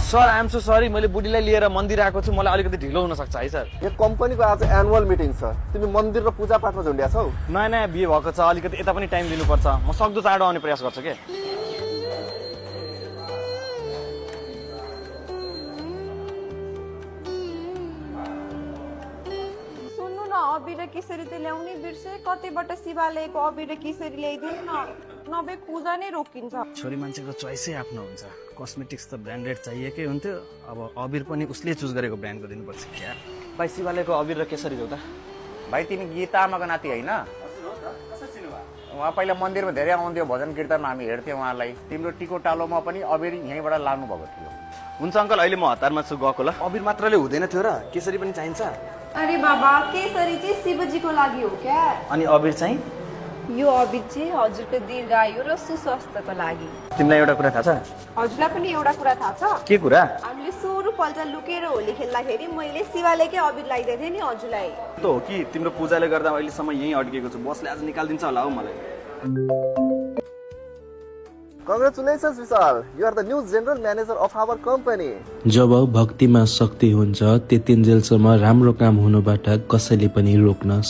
Sir I am so sorry, मैले बुढीलाई लिएर मन्दिर आएको छु, मलाई अलिकति ढिलो हुन सक्छ है सर। यो कम्पनीको आज एनुअल मिटिङ छ, तिमी मन्दिर र पूजा पाठमा झुन्ड्या छौ। नयाँ नयाँ बिहे भएको छ, अलिकति यता पनि टाइम दिनुपर्छ। म सक्दो चाँडो आउने प्रयास गर्छु के। सुन्नु न, अबिर र केसरी त ल्याउनै बिर्से, कतैबाट शिवालयको अबिर र केसरी ल्याइदिनु न, नभए पूजा नै रोकिन्छ। छोरी मान्छेको चोइसै आफ्नो हुन्छ। कस्मेटिक्स त ब्रान्डेड चाहिएकै हुन्थ्यो, अब अबिर पनि उसले चुज गरेको ब्रान्डको दिनुपर्छ क्या। भाइ शिवालयको अबिर र केसरी जाऊ त। भाइ तिमी गीता आमाको नाति होइन? उहाँ पहिला मन्दिरमा धेरै आउँथ्यो, भजन कीर्तनमा हामी हेर्थ्यौँ उहाँलाई। तिम्रो टिको टालोमा पनि अबिर यहीँबाट लानु भएको थियो। हुन्छ अङ्कल, अहिले म हतारमा छु, गएको ल। अबिर मात्रले हुँदैन थियो र, केसरी पनि चाहिन्छ। अरे बाबा, केसरी चाहिँ शिवजीको लागि हो क्या, अनि अबिर चाहिँ? यो अबिर चाहिँ हजुरको दीर्घायु र सुस्वास्थ्यको लागि। तिमीलाई एउटा कुरा थाहा छ? हजुरलाई पनि एउटा कुरा थाहा छ? के कुरा? हामीले 16 पल्ट लुकेर होली खेल्दाखेरि मैले शिवालयकै अबिर लगाइदिएको थिएँ नि हजुरलाई। त हो कि तिम्रो पूजाले गर्दा अहिलेसम्म यहीँ अड्केको छु, बसले आज निकालिदिन्छ होला हौ मलाई। Congratulations Vishal, you are the new general manager of our company. जब भक्तिमा शक्ति हुन्छ त्यतिन्जेलसम्म राम्रो काम हुनुबाट कसैले पनि रोक्न